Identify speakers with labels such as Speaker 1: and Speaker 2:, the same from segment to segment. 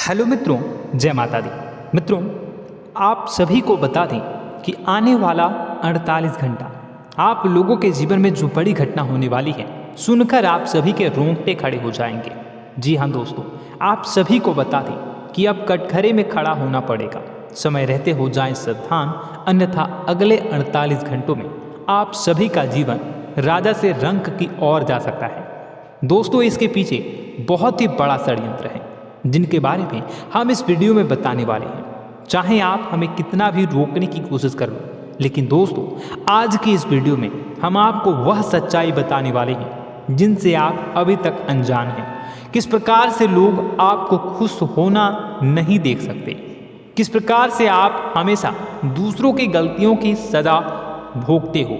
Speaker 1: Hello मित्रों, जय माता दी। मित्रों, आप सभी को बता दें कि आने वाला 48 घंटा आप लोगों के जीवन में जो बड़ी घटना होने वाली है, सुनकर आप सभी के रोंगटे खड़े हो जाएंगे। जी हाँ दोस्तों, आप सभी को बता दें कि अब कटघरे में खड़ा होना पड़ेगा। समय रहते हो जाएं सावधान, अन्यथा अगले 48 घंटों में आप सभी का जीवन राजा से रंक की ओर जा सकता है। दोस्तों, इसके पीछे बहुत ही बड़ा षड्यंत्र है जिनके बारे में हम इस वीडियो में बताने वाले हैं। चाहे आप हमें कितना भी रोकने की कोशिश कर लो, लेकिन दोस्तों आज की इस वीडियो में हम आपको वह सच्चाई बताने वाले हैं जिनसे आप अभी तक अनजान हैं। किस प्रकार से लोग आपको खुश होना नहीं देख सकते, किस प्रकार से आप हमेशा दूसरों की गलतियों की सजा भोगते हो,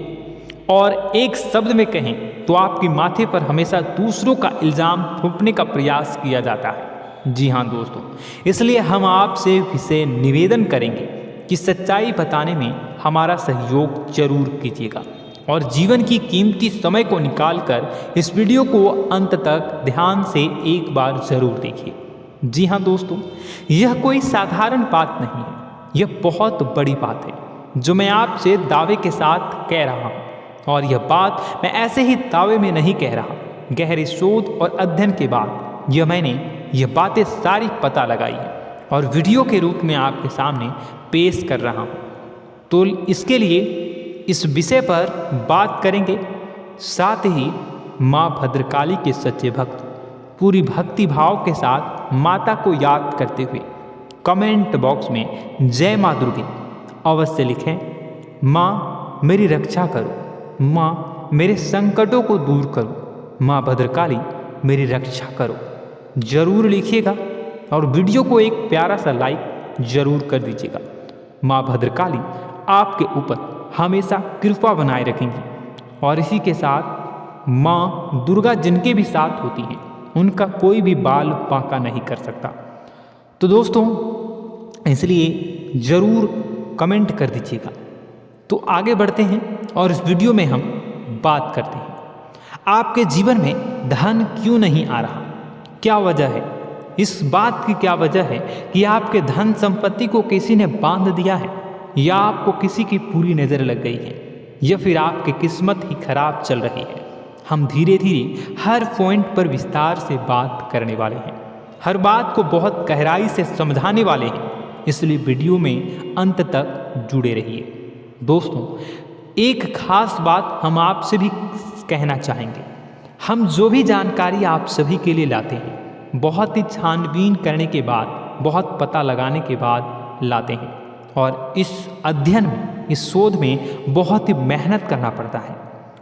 Speaker 1: और एक शब्द में कहें तो आपके माथे पर हमेशा दूसरों का इल्ज़ाम थोपने का प्रयास किया जाता है। जी हाँ दोस्तों, इसलिए हम आपसे विशेष निवेदन करेंगे कि सच्चाई बताने में हमारा सहयोग जरूर कीजिएगा और जीवन की कीमती समय को निकालकर इस वीडियो को अंत तक ध्यान से एक बार जरूर देखिए। जी हाँ दोस्तों, यह कोई साधारण बात नहीं है, यह बहुत बड़ी बात है जो मैं आपसे दावे के साथ कह रहा हूँ। और यह बात मैं ऐसे ही दावे में नहीं कह रहा, गहरे शोध और अध्ययन के बाद मैंने ये बातें सारी पता लगाई है और वीडियो के रूप में आपके सामने पेश कर रहा हूँ। तो इसके लिए इस विषय पर बात करेंगे, साथ ही माँ भद्रकाली के सच्चे भक्त पूरी भक्ति भाव के साथ माता को याद करते हुए कमेंट बॉक्स में जय माँ दुर्गे अवश्य लिखें। माँ मेरी रक्षा करो, माँ मेरे संकटों को दूर करो, माँ भद्रकाली मेरी रक्षा करो, जरूर लिखिएगा और वीडियो को एक प्यारा सा लाइक जरूर कर दीजिएगा। माँ भद्रकाली आपके ऊपर हमेशा कृपा बनाए रखेंगी और इसी के साथ माँ दुर्गा जिनके भी साथ होती हैं उनका कोई भी बाल बांका नहीं कर सकता। तो दोस्तों, इसलिए ज़रूर कमेंट कर दीजिएगा। तो आगे बढ़ते हैं और इस वीडियो में हम बात करते हैं, आपके जीवन में धन क्यों नहीं आ रहा, क्या वजह है। इस बात की क्या वजह है कि आपके धन संपत्ति को किसी ने बांध दिया है, या आपको किसी की पूरी नज़र लग गई है, या फिर आपकी किस्मत ही खराब चल रही है। हम धीरे धीरे हर पॉइंट पर विस्तार से बात करने वाले हैं, हर बात को बहुत गहराई से समझाने वाले हैं, इसलिए वीडियो में अंत तक जुड़े रहिए। दोस्तों, एक खास बात हम आपसे भी कहना चाहेंगे, हम जो भी जानकारी आप सभी के लिए लाते हैं बहुत ही छानबीन करने के बाद, बहुत पता लगाने के बाद लाते हैं, और इस अध्ययन में, इस शोध में बहुत ही मेहनत करना पड़ता है।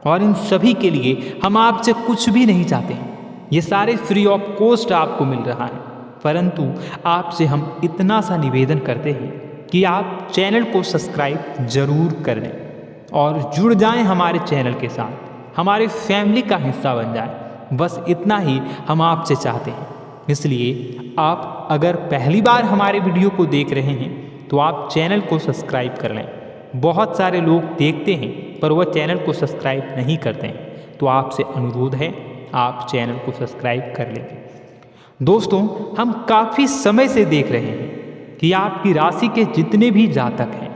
Speaker 1: और इन सभी के लिए हम आपसे कुछ भी नहीं चाहते हैं, ये सारे फ्री ऑफ कॉस्ट आपको मिल रहा है, परंतु आपसे हम इतना सा निवेदन करते हैं कि आप चैनल को सब्सक्राइब जरूर कर लें और जुड़ जाएं हमारे चैनल के साथ, हमारे फैमिली का हिस्सा बन जाए। बस इतना ही हम आपसे चाहते हैं। इसलिए आप अगर पहली बार हमारे वीडियो को देख रहे हैं तो आप चैनल को सब्सक्राइब कर लें। बहुत सारे लोग देखते हैं पर वह चैनल को सब्सक्राइब नहीं करते हैं, तो आपसे अनुरोध है आप चैनल को सब्सक्राइब कर लेंगे। दोस्तों, हम काफ़ी समय से देख रहे हैं कि आपकी राशि के जितने भी जातक हैं,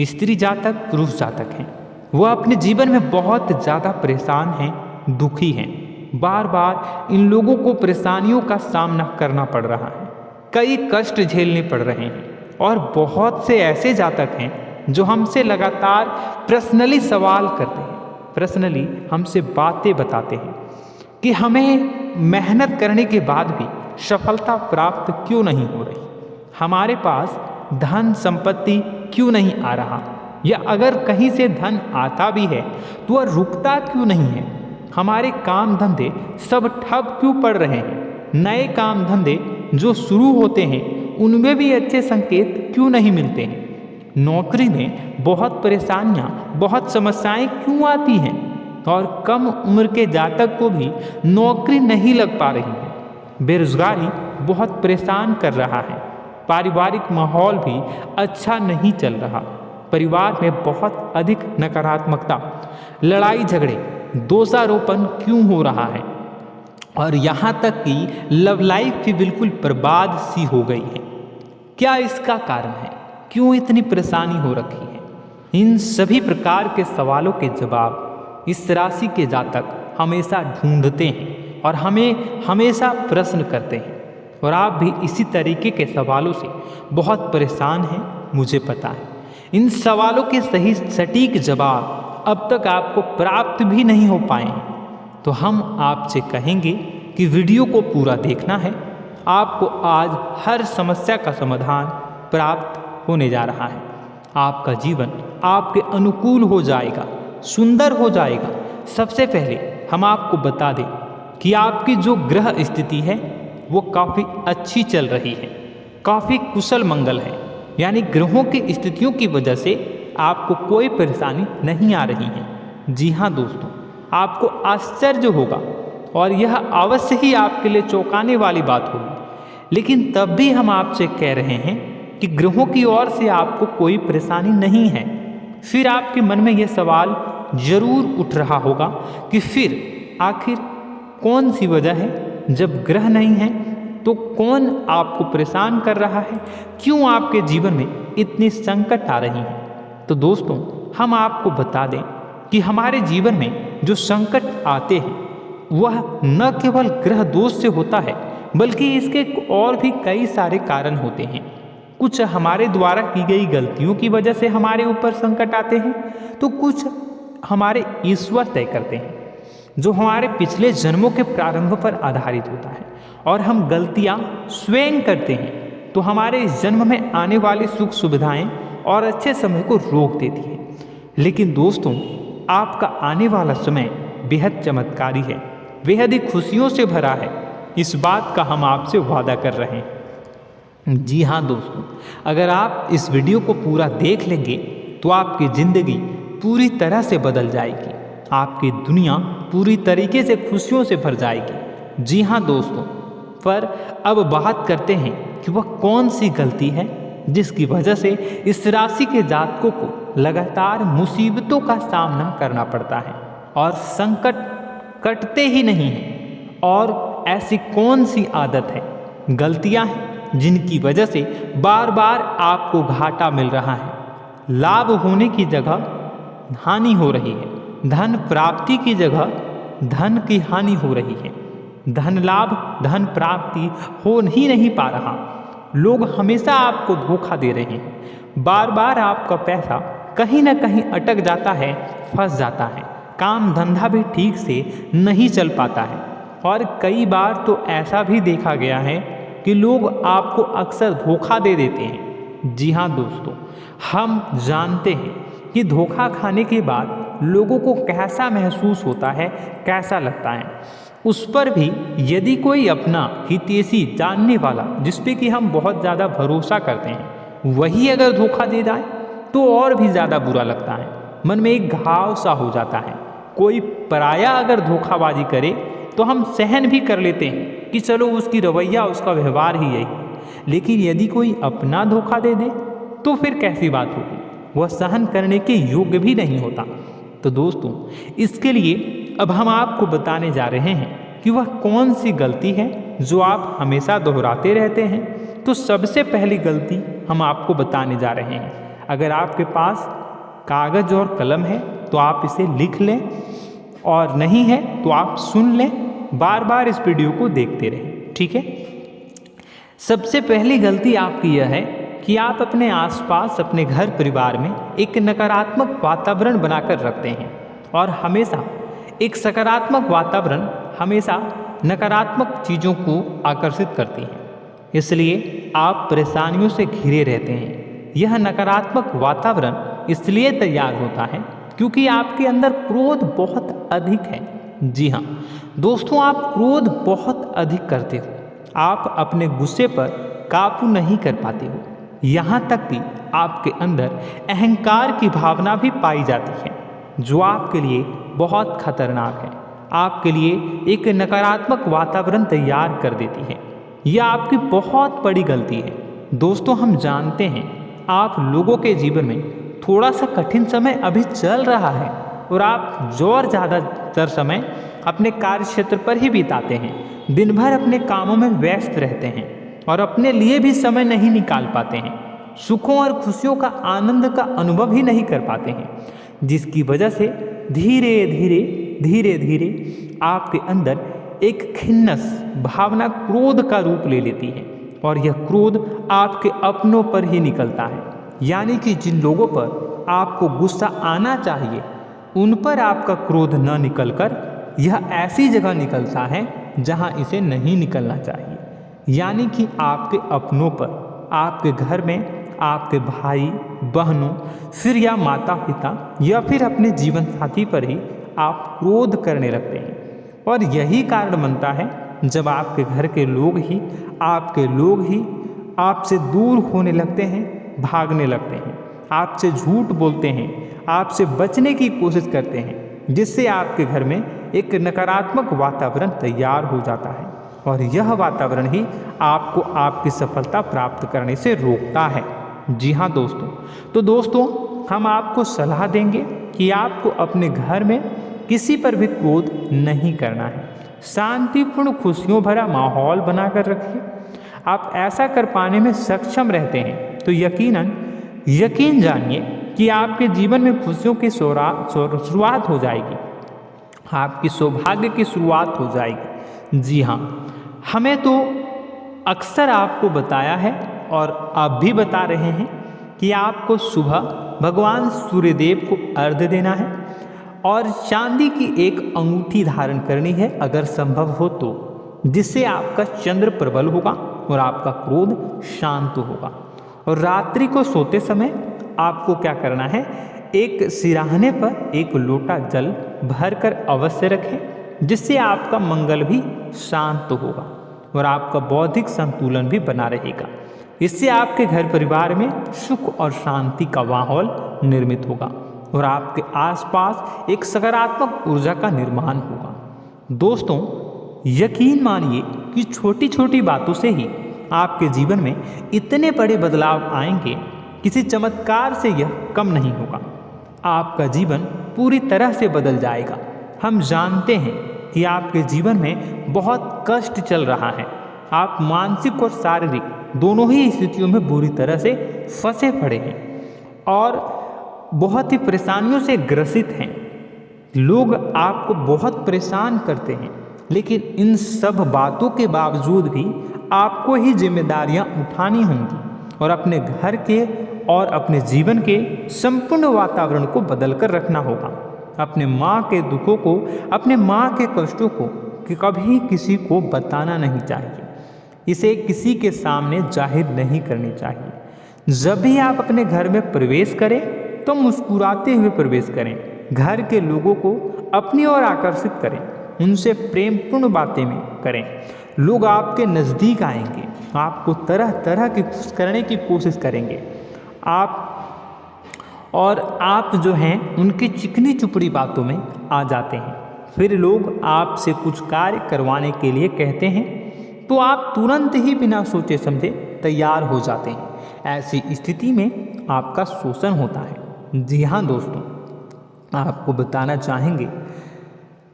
Speaker 1: स्त्री जातक, पुरुष जातक हैं, वह अपने जीवन में बहुत ज़्यादा परेशान हैं, दुखी हैं। बार बार इन लोगों को परेशानियों का सामना करना पड़ रहा है, कई कष्ट झेलने पड़ रहे हैं, और बहुत से ऐसे जातक हैं जो हमसे लगातार पर्सनली सवाल करते हैं, पर्सनली हमसे बातें बताते हैं कि हमें मेहनत करने के बाद भी सफलता प्राप्त क्यों नहीं हो रही, हमारे पास धन संपत्ति क्यों नहीं आ रहा, या अगर कहीं से धन आता भी है तो वह रुकता क्यों नहीं है, हमारे काम धंधे सब ठप क्यों पड़ रहे हैं, नए काम धंधे जो शुरू होते हैं उनमें भी अच्छे संकेत क्यों नहीं मिलते हैं, नौकरी में बहुत परेशानियां, बहुत समस्याएं क्यों आती हैं, और कम उम्र के जातक को भी नौकरी नहीं लग पा रही है, बेरोजगारी बहुत परेशान कर रहा है, पारिवारिक माहौल भी अच्छा नहीं चल रहा, परिवार में बहुत अधिक नकारात्मकता, लड़ाई झगड़े, दोषारोपण क्यों हो रहा है, और यहाँ तक कि लव लाइफ भी बिल्कुल बर्बाद सी हो गई है। क्या इसका कारण है? क्यों इतनी परेशानी हो रखी है? इन सभी प्रकार के सवालों के जवाब इस राशि के जातक हमेशा ढूंढते हैं और हमें हमेशा प्रश्न करते हैं। और आप भी इसी तरीके के सवालों से बहुत परेशान हैं, मुझे पता है। इन सवालों के सही सटीक जवाब अब तक आपको प्राप्त भी नहीं हो पाए हैं, तो हम आपसे कहेंगे कि वीडियो को पूरा देखना है। आपको आज हर समस्या का समाधान प्राप्त होने जा रहा है। आपका जीवन आपके अनुकूल हो जाएगा, सुंदर हो जाएगा। सबसे पहले हम आपको बता दें कि आपकी जो ग्रह स्थिति है वो काफ़ी अच्छी चल रही है, काफ़ी कुशल मंगल है। यानी ग्रहों की स्थितियों की वजह से आपको कोई परेशानी नहीं आ रही है। जी हाँ दोस्तों, आपको आश्चर्य होगा और यह अवश्य ही आपके लिए चौंकाने वाली बात होगी। लेकिन तब भी हम आपसे कह रहे हैं कि ग्रहों की ओर से आपको कोई परेशानी नहीं है। फिर आपके मन में यह सवाल जरूर उठ रहा होगा कि फिर आखिर कौन सी वजह है? जब ग्रह नहीं है तो कौन आपको परेशान कर रहा है? क्यों आपके जीवन में इतनी संकट आ रही है? तो दोस्तों, हम आपको बता दें कि हमारे जीवन में जो संकट आते हैं वह न केवल ग्रह दोष से होता है, बल्कि इसके और भी कई सारे कारण होते हैं। कुछ हमारे द्वारा की गई गलतियों की वजह से हमारे ऊपर संकट आते हैं, तो कुछ हमारे ईश्वर तय करते हैं, जो हमारे पिछले जन्मों के प्रारंभ पर आधारित होता है। और हम गलतियां स्वयं करते हैं तो हमारे इस जन्म में आने वाली सुख सुविधाएं और अच्छे समय को रोक देती हैं। लेकिन दोस्तों, आपका आने वाला समय बेहद चमत्कारी है, बेहद ही खुशियों से भरा है। इस बात का हम आपसे वादा कर रहे हैं। जी हाँ दोस्तों, अगर आप इस वीडियो को पूरा देख लेंगे तो आपकी ज़िंदगी पूरी तरह से बदल जाएगी, आपकी दुनिया पूरी तरीके से खुशियों से भर जाएगी। जी हाँ दोस्तों, पर अब बात करते हैं कि वह कौन सी गलती है जिसकी वजह से इस राशि के जातकों को लगातार मुसीबतों का सामना करना पड़ता है और संकट कटते ही नहीं हैं। और ऐसी कौन सी आदत है, गलतियां हैं जिनकी वजह से बार बार आपको घाटा मिल रहा है, लाभ होने की जगह हानि हो रही है, धन प्राप्ति की जगह धन की हानि हो रही है, धन लाभ धन प्राप्ति हो ही नहीं पा रहा। लोग हमेशा आपको धोखा दे रहे हैं, बार बार आपका पैसा कहीं ना कहीं अटक जाता है, फंस जाता है, काम धंधा भी ठीक से नहीं चल पाता है। और कई बार तो ऐसा भी देखा गया है कि लोग आपको अक्सर धोखा दे देते हैं। जी हाँ दोस्तों, हम जानते हैं कि धोखा खाने के बाद लोगों को कैसा महसूस होता है, कैसा लगता है। उस पर भी यदि कोई अपना हितैषी जानने वाला, जिस पे कि हम बहुत ज़्यादा भरोसा करते हैं, वही अगर धोखा दे जाए तो और भी ज़्यादा बुरा लगता है, मन में एक घाव सा हो जाता है। कोई पराया अगर धोखाबाजी करे तो हम सहन भी कर लेते हैं कि चलो उसकी रवैया, उसका व्यवहार ही यही है। लेकिन यदि कोई अपना धोखा दे दे तो फिर कैसी बात होगी, वह सहन करने के योग्य भी नहीं होता। तो दोस्तों, इसके लिए अब हम आपको बताने जा रहे हैं कि वह कौन सी गलती है जो आप हमेशा दोहराते रहते हैं। तो सबसे पहली गलती हम आपको बताने जा रहे हैं। अगर आपके पास कागज़ और कलम है तो आप इसे लिख लें, और नहीं है तो आप सुन लें, बार बार इस वीडियो को देखते रहें, ठीक है। सबसे पहली गलती आपकी यह है कि आप अपने आसपास, अपने घर परिवार में एक नकारात्मक वातावरण बनाकर रखते हैं, और हमेशा एक सकारात्मक वातावरण हमेशा नकारात्मक चीज़ों को आकर्षित करती है। इसलिए आप परेशानियों से घिरे रहते हैं। यह नकारात्मक वातावरण इसलिए तैयार होता है क्योंकि आपके अंदर क्रोध बहुत अधिक है। जी हाँ दोस्तों, आप क्रोध बहुत अधिक करते हो, आप अपने गुस्से पर काबू नहीं कर पाते हो। यहाँ तक कि आपके अंदर अहंकार की भावना भी पाई जाती है, जो आपके लिए बहुत खतरनाक है, आपके लिए एक नकारात्मक वातावरण तैयार कर देती है। यह आपकी बहुत बड़ी गलती है। दोस्तों, हम जानते हैं आप लोगों के जीवन में थोड़ा सा कठिन समय अभी चल रहा है, और आप और ज़्यादातर समय अपने कार्य क्षेत्र पर ही बिताते हैं। दिन भर अपने कामों में व्यस्त रहते हैं और अपने लिए भी समय नहीं निकाल पाते हैं। सुखों और खुशियों का आनंद का अनुभव ही नहीं कर पाते हैं, जिसकी वजह से धीरे धीरे आपके अंदर एक खिन्नस भावना क्रोध का रूप ले लेती है और यह क्रोध आपके अपनों पर ही निकलता है। यानी कि जिन लोगों पर आपको गुस्सा आना चाहिए उन पर आपका क्रोध न निकलकर यह ऐसी जगह निकलता है जहां इसे नहीं निकलना चाहिए। यानी कि आपके अपनों पर, आपके घर में आपके भाई बहनों, फिर या माता पिता या फिर अपने जीवन साथी पर ही आप क्रोध करने लगते हैं। और यही कारण बनता है जब आपके घर के लोग ही आपसे दूर होने लगते हैं, भागने लगते हैं, आपसे झूठ बोलते हैं, आपसे बचने की कोशिश करते हैं, जिससे आपके घर में एक नकारात्मक वातावरण तैयार हो जाता है और यह वातावरण ही आपको आपकी सफलता प्राप्त करने से रोकता है। जी हाँ दोस्तों, तो दोस्तों हम आपको सलाह देंगे कि आपको अपने घर में किसी पर भी क्रोध नहीं करना है। शांतिपूर्ण खुशियों भरा माहौल बनाकर रखिए। आप ऐसा कर पाने में सक्षम रहते हैं तो यकीन जानिए कि आपके जीवन में खुशियों की शुरुआत हो जाएगी, आपकी सौभाग्य की शुरुआत हो जाएगी। जी हाँ, हमें तो अक्सर आपको बताया है और आप भी बता रहे हैं कि आपको सुबह भगवान सूर्यदेव को अर्घ्य देना है और चांदी की एक अंगूठी धारण करनी है अगर संभव हो तो, जिससे आपका चंद्र प्रबल होगा और आपका क्रोध शांत होगा। और रात्रि को सोते समय आपको क्या करना है, एक सिराहने पर एक लोटा जल भरकर अवश्य रखें, जिससे आपका मंगल भी शांत होगा और आपका बौद्धिक संतुलन भी बना रहेगा। इससे आपके घर परिवार में सुख और शांति का माहौल निर्मित होगा और आपके आसपास एक सकारात्मक ऊर्जा का निर्माण होगा। दोस्तों यकीन मानिए कि छोटी छोटी बातों से ही आपके जीवन में इतने बड़े बदलाव आएंगे, किसी चमत्कार से यह कम नहीं होगा। आपका जीवन पूरी तरह से बदल जाएगा। हम जानते हैं कि आपके जीवन में बहुत कष्ट चल रहा है, आप मानसिक और शारीरिक दोनों ही स्थितियों में बुरी तरह से फंसे पड़े हैं और बहुत ही परेशानियों से ग्रसित हैं। लोग आपको बहुत परेशान करते हैं, लेकिन इन सब बातों के बावजूद भी आपको ही जिम्मेदारियां उठानी होंगी और अपने घर के और अपने जीवन के संपूर्ण वातावरण को बदल कर रखना होगा। अपने माँ के दुखों को, अपने माँ के कष्टों को कभी किसी को बताना नहीं चाहिए, इसे किसी के सामने जाहिर नहीं करनी चाहिए। जब भी आप अपने घर में प्रवेश करें तो मुस्कुराते हुए प्रवेश करें, घर के लोगों को अपनी ओर आकर्षित करें, उनसे प्रेमपूर्ण बातें में करें। लोग आपके नज़दीक आएंगे, आपको तरह तरह की खुश करने की कोशिश करेंगे। आप जो हैं उनकी चिकनी चुपड़ी बातों में आ जाते हैं। फिर लोग आपसे कुछ कार्य करवाने के लिए कहते हैं तो आप तुरंत ही बिना सोचे समझे तैयार हो जाते हैं। ऐसी स्थिति में आपका शोषण होता है। जी हाँ दोस्तों, आपको बताना चाहेंगे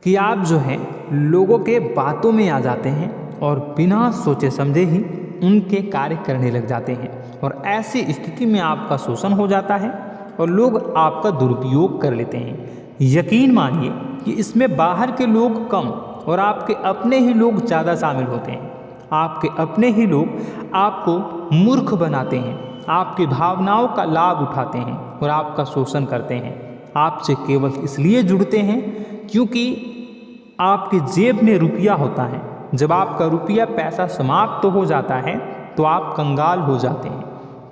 Speaker 1: कि आप जो हैं लोगों के बातों में आ जाते हैं और बिना सोचे समझे ही उनके कार्य करने लग जाते हैं और ऐसी स्थिति में आपका शोषण हो जाता है और लोग आपका दुरुपयोग कर लेते हैं। यकीन मानिए कि इसमें बाहर के लोग कम और आपके अपने ही लोग ज़्यादा शामिल होते हैं। आपके अपने ही लोग आपको मूर्ख बनाते हैं, आपकी भावनाओं का लाभ उठाते हैं और आपका शोषण करते हैं। आपसे केवल इसलिए जुड़ते हैं क्योंकि आपकी जेब में रुपया होता है। जब आपका रुपया पैसा समाप्त हो जाता है तो आप कंगाल हो जाते हैं,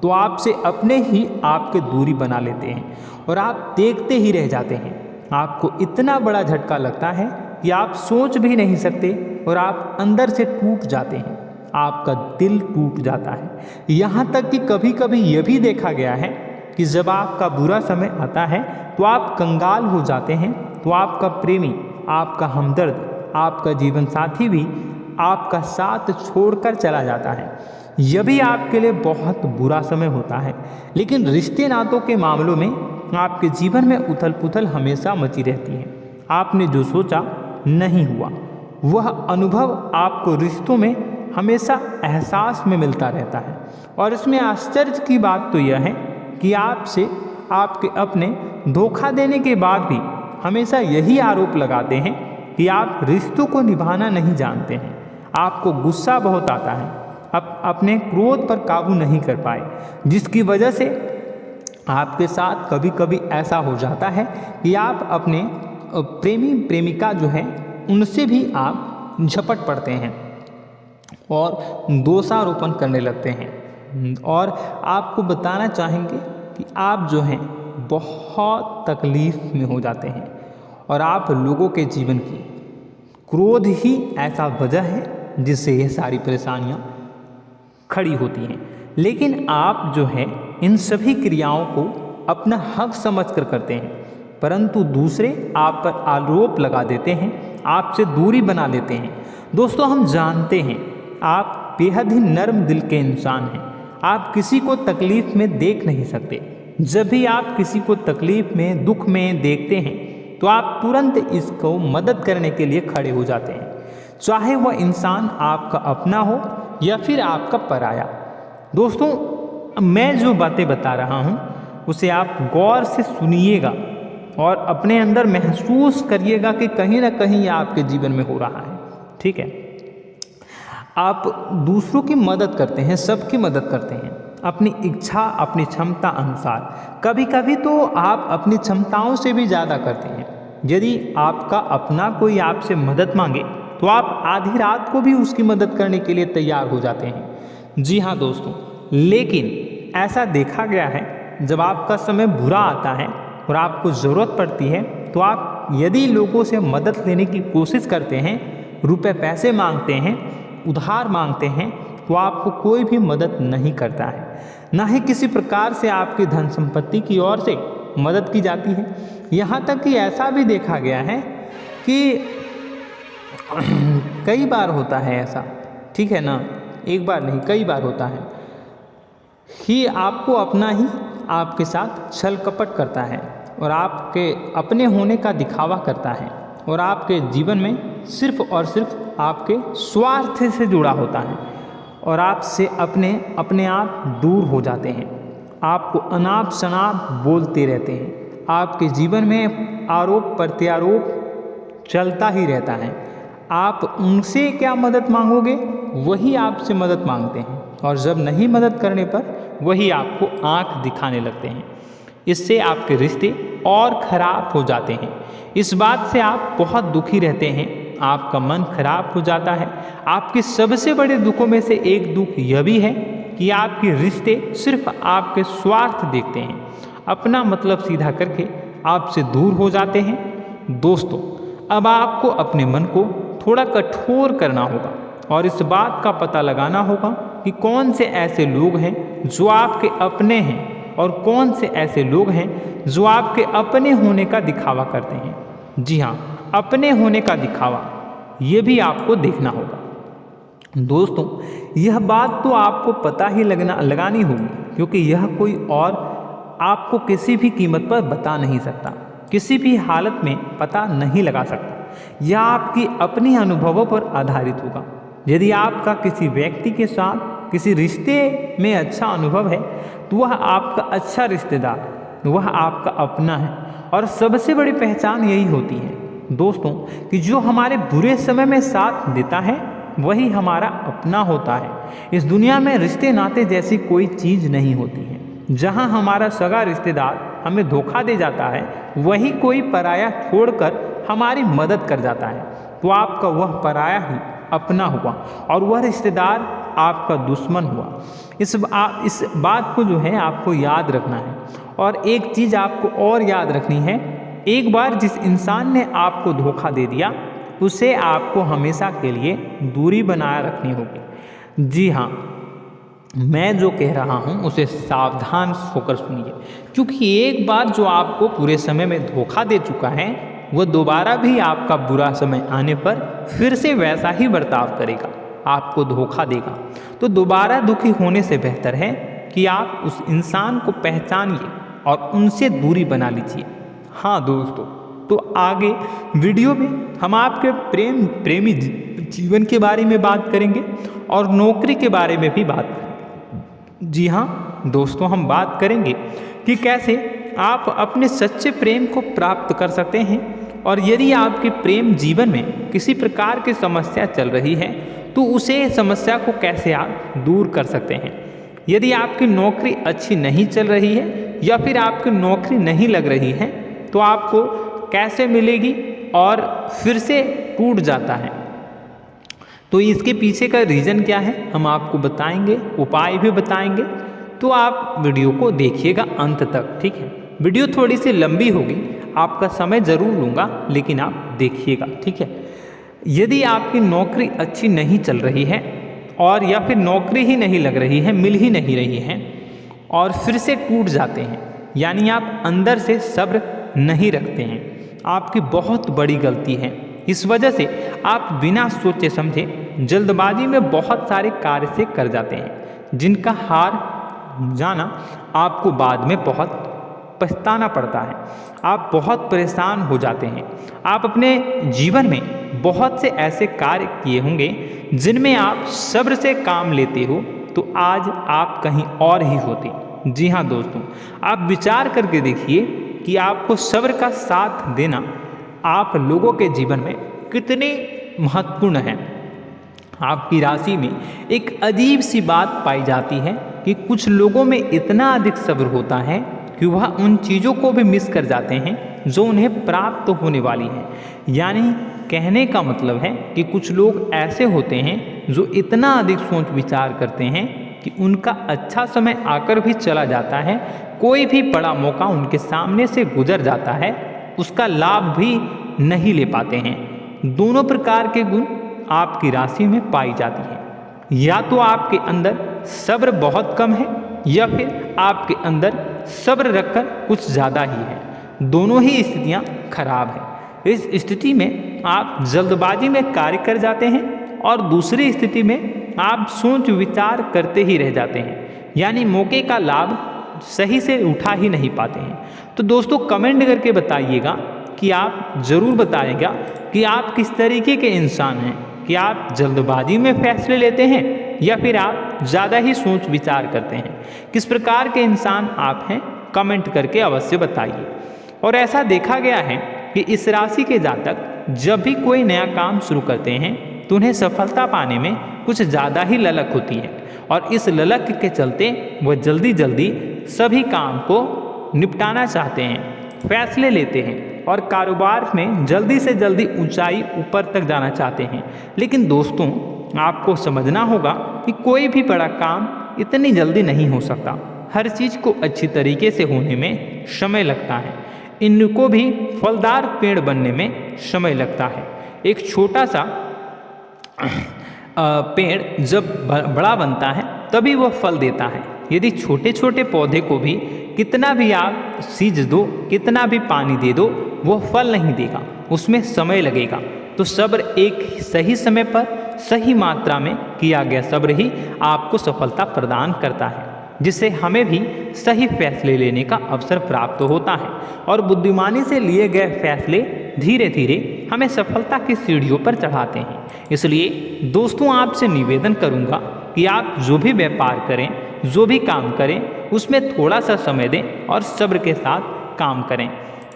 Speaker 1: तो आपसे अपने ही आपके दूरी बना लेते हैं और आप देखते ही रह जाते हैं। आपको इतना बड़ा झटका लगता है कि आप सोच भी नहीं सकते और आप अंदर से टूट जाते हैं, आपका दिल टूट जाता है। यहाँ तक कि कभी कभी यह भी देखा गया है कि जब आपका बुरा समय आता है तो आप कंगाल हो जाते हैं, तो आपका प्रेमी, आपका हमदर्द, आपका जीवन साथी भी आपका साथ छोड़कर चला जाता है। यह भी आपके लिए बहुत बुरा समय होता है। लेकिन रिश्ते नातों के मामलों में आपके जीवन में उथल पुथल हमेशा मची रहती है। आपने जो सोचा नहीं हुआ। वह अनुभव आपको रिश्तों में हमेशा एहसास में मिलता रहता है। और इसमें आश्चर्य की बात तो यह है कि आपसे आपके अपने धोखा देने के बाद भी हमेशा यही आरोप लगाते हैं कि आप रिश्तों को निभाना नहीं जानते हैं। आपको गुस्सा बहुत आता है, अपने क्रोध पर काबू नहीं कर पाए, जिसकी वजह से आपके साथ कभी कभी ऐसा हो जाता है कि आप अपने प्रेमी प्रेमिका जो है उनसे भी आप झपट पड़ते हैं और दोषारोपण करने लगते हैं। और आपको बताना चाहेंगे कि आप जो हैं बहुत तकलीफ़ में हो जाते हैं और आप लोगों के जीवन की क्रोध ही ऐसा वजह है जिससे ये सारी परेशानियाँ खड़ी होती हैं। लेकिन आप जो है इन सभी क्रियाओं को अपना हक समझकर करते हैं, परंतु दूसरे आप पर आरोप लगा देते हैं, आपसे दूरी बना लेते हैं। दोस्तों, हम जानते हैं आप बेहद ही नर्म दिल के इंसान हैं। आप किसी को तकलीफ़ में देख नहीं सकते। जब भी आप किसी को तकलीफ़ में, दुख में देखते हैं तो आप तुरंत इसको मदद करने के लिए खड़े हो जाते हैं, चाहे वह इंसान आपका अपना हो या फिर आपका पराया। दोस्तों, मैं जो बातें बता रहा हूँ उसे आप गौर से सुनिएगा और अपने अंदर महसूस करिएगा कि कहीं ना कहीं यह आपके जीवन में हो रहा है। ठीक है, आप दूसरों की मदद करते हैं, सबकी मदद करते हैं अपनी इच्छा, अपनी क्षमता अनुसार। कभी कभी तो आप अपनी क्षमताओं से भी ज़्यादा करते हैं। यदि आपका अपना कोई आपसे मदद मांगे तो आप आधी रात को भी उसकी मदद करने के लिए तैयार हो जाते हैं। जी हाँ दोस्तों, लेकिन ऐसा देखा गया है जब आपका समय बुरा आता है और आपको ज़रूरत पड़ती है तो आप यदि लोगों से मदद लेने की कोशिश करते हैं, रुपए पैसे मांगते हैं, उधार मांगते हैं, तो आपको कोई भी मदद नहीं करता है। ना ही किसी प्रकार से आपकी धन संपत्ति की ओर से मदद की जाती है। यहाँ तक कि ऐसा भी देखा गया है कि कई बार होता है ऐसा, ठीक है ना, एक बार नहीं कई बार होता है कि आपको अपना ही आपके साथ छल कपट करता है और आपके अपने होने का दिखावा करता है और आपके जीवन में सिर्फ और सिर्फ आपके स्वार्थ से जुड़ा होता है और आपसे अपने आप दूर हो जाते हैं। आपको अनाप शनाप बोलते रहते हैं। आपके जीवन में आरोप प्रत्यारोप चलता ही रहता है। आप उनसे क्या मदद मांगोगे, वही आपसे मदद मांगते हैं और जब नहीं मदद करने पर वही आपको आंख दिखाने लगते हैं। इससे आपके रिश्ते और खराब हो जाते हैं। इस बात से आप बहुत दुखी रहते हैं, आपका मन खराब हो जाता है। आपके सबसे बड़े दुखों में से एक दुख यह भी है कि आपके रिश्ते सिर्फ आपके स्वार्थ देखते हैं, अपना मतलब सीधा करके आपसे दूर हो जाते हैं। दोस्तों, अब आपको अपने मन को थोड़ा कठोर करना होगा और इस बात का पता लगाना होगा कि कौन से ऐसे लोग हैं जो आपके अपने हैं और कौन से ऐसे लोग हैं जो आपके अपने होने का दिखावा करते हैं। जी हाँ, अपने होने का दिखावा, ये भी आपको देखना होगा। दोस्तों, यह बात तो आपको पता ही लगानी होगी, क्योंकि यह कोई और आपको किसी भी कीमत पर बता नहीं सकता, किसी भी हालत में पता नहीं लगा सकता। यह आपकी अपनी अनुभवों पर आधारित होगा। यदि आपका किसी व्यक्ति के साथ किसी रिश्ते में अच्छा अनुभव है तो वह आपका अच्छा रिश्तेदार, वह आपका अपना है। और सबसे बड़ी पहचान यही होती है दोस्तों कि जो हमारे बुरे समय में साथ देता है वही हमारा अपना होता है। इस दुनिया में रिश्ते नाते जैसी कोई चीज़ नहीं होती है। जहाँ हमारा सगा रिश्तेदार हमें धोखा दे जाता है, वही कोई पराया छोड़कर हमारी मदद कर जाता है, तो आपका वह पराया ही अपना हुआ और वह रिश्तेदार आपका दुश्मन हुआ। इस बात को जो है आपको याद रखना है। और एक चीज़ आपको और याद रखनी है, एक बार जिस इंसान ने आपको धोखा दे दिया उसे आपको हमेशा के लिए दूरी बनाए रखनी होगी। जी हाँ, मैं जो कह रहा हूँ उसे सावधान होकर सुनिए, क्योंकि एक बार जो आपको पूरे समय में धोखा दे चुका है वह दोबारा भी आपका बुरा समय आने पर फिर से वैसा ही बर्ताव करेगा, आपको धोखा देगा। तो दोबारा दुखी होने से बेहतर है कि आप उस इंसान को पहचानिए और उनसे दूरी बना लीजिए। हाँ दोस्तों, तो आगे वीडियो में हम आपके प्रेमी जीवन के बारे में बात करेंगे और नौकरी के बारे में भी बात करेंगे। जी हाँ दोस्तों, हम बात करेंगे कि कैसे आप अपने सच्चे प्रेम को प्राप्त कर सकते हैं, और यदि आपके प्रेम जीवन में किसी प्रकार की समस्या चल रही है तो उसे समस्या को कैसे आप दूर कर सकते हैं। यदि आपकी नौकरी अच्छी नहीं चल रही है या फिर आपकी नौकरी नहीं लग रही है तो आपको कैसे मिलेगी और फिर से टूट जाता है, तो इसके पीछे का रीज़न क्या है हम आपको बताएंगे, उपाय भी बताएंगे। तो आप वीडियो को देखिएगा अंत तक, ठीक है। वीडियो थोड़ी सी लंबी होगी, आपका समय ज़रूर लूँगा, लेकिन आप देखिएगा, ठीक है। यदि आपकी नौकरी अच्छी नहीं चल रही है और या फिर नौकरी ही नहीं लग रही है, मिल ही नहीं रही है और फिर से टूट जाते हैं, यानी आप अंदर से सब्र नहीं रखते हैं, आपकी बहुत बड़ी गलती है। इस वजह से आप बिना सोचे समझे जल्दबाजी में बहुत सारे कार्य से कर जाते हैं, जिनका हार जाना आपको बाद में बहुत पछताना पड़ता है। आप बहुत परेशान हो जाते हैं। आप अपने जीवन में बहुत से ऐसे कार्य किए होंगे जिनमें आप सब्र से काम लेते हो, तो आज आप कहीं और ही होते। जी हाँ दोस्तों, आप विचार करके देखिए कि आपको सब्र का साथ देना आप लोगों के जीवन में कितने महत्वपूर्ण है। आपकी राशि में एक अजीब सी बात पाई जाती है कि कुछ लोगों में इतना अधिक सब्र होता है कि वह उन चीज़ों को भी मिस कर जाते हैं जो उन्हें प्राप्त होने वाली है। यानी कहने का मतलब है कि कुछ लोग ऐसे होते हैं जो इतना अधिक सोच विचार करते हैं कि उनका अच्छा समय आकर भी चला जाता है, कोई भी बड़ा मौका उनके सामने से गुजर जाता है, उसका लाभ भी नहीं ले पाते हैं। दोनों प्रकार के गुण आपकी राशि में पाई जाती है। या तो आपके अंदर सब्र बहुत कम है या फिर आपके अंदर सब्र रखकर कुछ ज़्यादा ही है। दोनों ही स्थितियाँ खराब है। इस स्थिति में आप जल्दबाजी में कार्य कर जाते हैं और दूसरी स्थिति में आप सोच विचार करते ही रह जाते हैं, यानी मौके का लाभ सही से उठा ही नहीं पाते हैं। तो दोस्तों कमेंट करके बताइएगा कि आप ज़रूर बताइएगा कि आप किस तरीके के इंसान हैं, कि आप जल्दबाजी में फैसले लेते हैं या फिर आप ज़्यादा ही सोच विचार करते हैं। किस प्रकार के इंसान आप हैं कमेंट करके अवश्य बताइए। और ऐसा देखा गया है कि इस राशि के जातक जब भी कोई नया काम शुरू करते हैं तो उन्हें सफलता पाने में कुछ ज़्यादा ही ललक होती है, और इस ललक के चलते वह जल्दी जल्दी सभी काम को निपटाना चाहते हैं, फैसले लेते हैं और कारोबार में जल्दी से जल्दी ऊंचाई ऊपर तक जाना चाहते हैं। लेकिन दोस्तों आपको समझना होगा कि कोई भी बड़ा काम इतनी जल्दी नहीं हो सकता। हर चीज़ को अच्छी तरीके से होने में समय लगता है। इनको भी फलदार पेड़ बनने में समय लगता है। एक छोटा सा पेड़ जब बड़ा बनता है तभी वह फल देता है। यदि छोटे छोटे पौधे को भी कितना भी आप सींच दो, कितना भी पानी दे दो, वह फल नहीं देगा, उसमें समय लगेगा। तो सब्र एक सही समय पर सही मात्रा में किया गया सब्र ही आपको सफलता प्रदान करता है, जिससे हमें भी सही फैसले लेने का अवसर प्राप्त होता है। और बुद्धिमानी से लिए गए फैसले धीरे धीरे हमें सफलता की सीढ़ियों पर चढ़ाते हैं। इसलिए दोस्तों आपसे निवेदन करूंगा कि आप जो भी व्यापार करें, जो भी काम करें, उसमें थोड़ा सा समय दें और सब्र के साथ काम करें।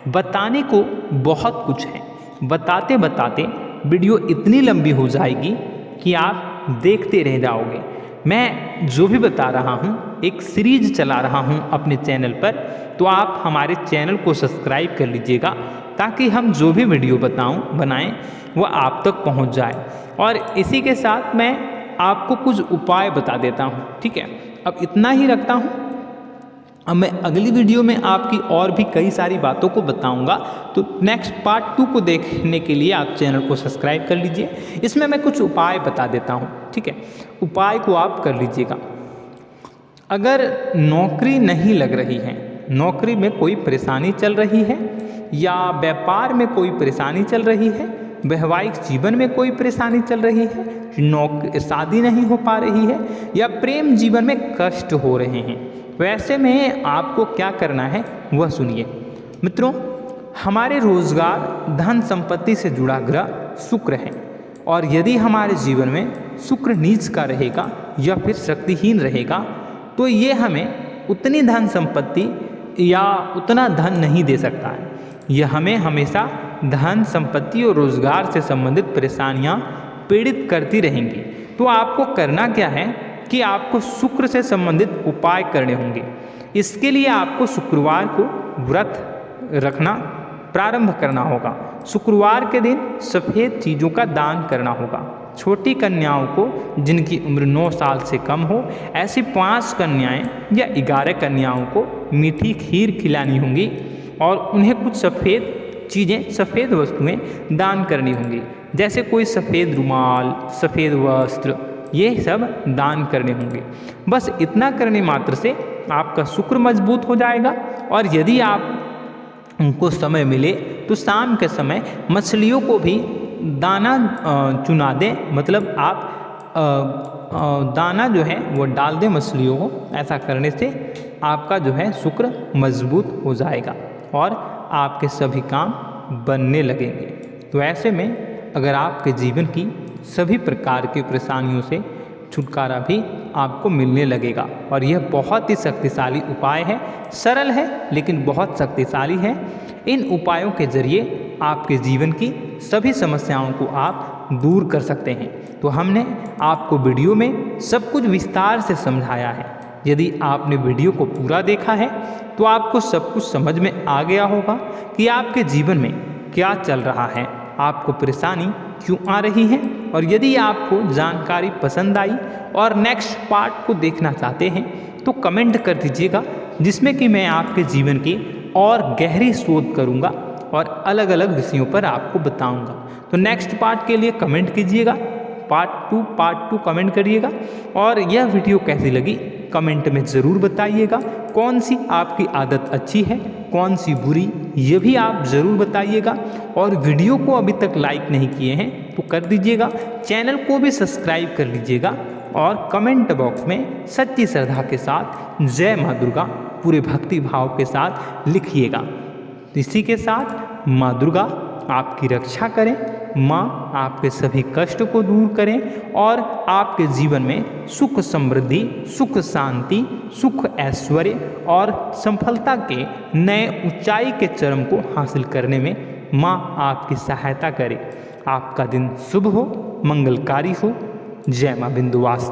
Speaker 1: बताने को बहुत कुछ है, बताते बताते वीडियो इतनी लंबी हो जाएगी कि आप देखते रह जाओगे। मैं जो भी बता रहा हूँ एक सीरीज चला रहा हूँ अपने चैनल पर, तो आप हमारे चैनल को सब्सक्राइब कर लीजिएगा ताकि हम जो भी वीडियो बनाएं वो आप तक पहुँच जाए। और इसी के साथ मैं आपको कुछ उपाय बता देता हूँ, ठीक है। अब इतना ही रखता हूँ। अब मैं अगली वीडियो में आपकी और भी कई सारी बातों को बताऊंगा, तो नेक्स्ट पार्ट 2 को देखने के लिए आप चैनल को सब्सक्राइब कर लीजिए। इसमें मैं कुछ उपाय बता देता हूं, ठीक है। उपाय को आप कर लीजिएगा। अगर नौकरी नहीं लग रही है, नौकरी में कोई परेशानी चल रही है, या व्यापार में कोई परेशानी चल रही है, वैवाहिक जीवन में कोई परेशानी चल रही है, शादी नहीं हो पा रही है, या प्रेम जीवन में कष्ट हो रहे हैं, वैसे में आपको क्या करना है वह सुनिए। मित्रों, हमारे रोजगार, धन संपत्ति से जुड़ा ग्रह शुक्र है, और यदि हमारे जीवन में शुक्र नीच का रहेगा या फिर शक्तिहीन रहेगा तो ये हमें उतनी धन संपत्ति या उतना धन नहीं दे सकता है। यह हमें हमेशा धन संपत्ति और रोजगार से संबंधित परेशानियां पीड़ित करती रहेंगी। तो आपको करना क्या है कि आपको शुक्र से संबंधित उपाय करने होंगे। इसके लिए आपको शुक्रवार को व्रत रखना प्रारंभ करना होगा। शुक्रवार के दिन सफ़ेद चीज़ों का दान करना होगा। छोटी कन्याओं को जिनकी उम्र 9 साल से कम हो, ऐसी 5 कन्याएं या 11 कन्याओं को मीठी खीर खिलानी होंगी और उन्हें कुछ सफ़ेद चीज़ें, सफ़ेद वस्तुएं दान करनी होंगी, जैसे कोई सफ़ेद रुमाल, सफ़ेद वस्त्र, ये सब दान करने होंगे। बस इतना करने मात्र से आपका शुक्र मजबूत हो जाएगा। और यदि आप उनको समय मिले तो शाम के समय मछलियों को भी दाना चुना दें, मतलब आप दाना जो है वो डाल दें मछलियों को। ऐसा करने से आपका जो है शुक्र मजबूत हो जाएगा और आपके सभी काम बनने लगेंगे। तो ऐसे में अगर आपके जीवन की सभी प्रकार की परेशानियों से छुटकारा भी आपको मिलने लगेगा। और यह बहुत ही शक्तिशाली उपाय है, सरल है लेकिन बहुत शक्तिशाली है। इन उपायों के जरिए आपके जीवन की सभी समस्याओं को आप दूर कर सकते हैं। तो हमने आपको वीडियो में सब कुछ विस्तार से समझाया है। यदि आपने वीडियो को पूरा देखा है तो आपको सब कुछ समझ में आ गया होगा कि आपके जीवन में क्या चल रहा है, आपको परेशानी क्यों आ रही है। और यदि आपको जानकारी पसंद आई और नेक्स्ट पार्ट को देखना चाहते हैं तो कमेंट कर दीजिएगा, जिसमें कि मैं आपके जीवन की और गहरी शोध करूंगा और अलग अलग विषयों पर आपको बताऊंगा। तो नेक्स्ट पार्ट के लिए कमेंट कीजिएगा, पार्ट 2 कमेंट करिएगा। और यह वीडियो कैसी लगी कमेंट में ज़रूर बताइएगा। कौन सी आपकी आदत अच्छी है, कौन सी बुरी, ये भी आप ज़रूर बताइएगा। और वीडियो को अभी तक लाइक नहीं किए हैं तो कर दीजिएगा, चैनल को भी सब्सक्राइब कर लीजिएगा और कमेंट बॉक्स में सच्ची श्रद्धा के साथ जय माँ दुर्गा पूरे भक्ति भाव के साथ लिखिएगा। इसी के साथ माँ दुर्गा आपकी रक्षा करें, माँ आपके सभी कष्ट को दूर करें और आपके जीवन में सुख समृद्धि, सुख शांति, सुख ऐश्वर्य और सफलता के नए ऊंचाई के चरम को हासिल करने में माँ आपकी सहायता करे। आपका दिन शुभ हो, मंगलकारी हो। जय माँ विंध्यवासिनी।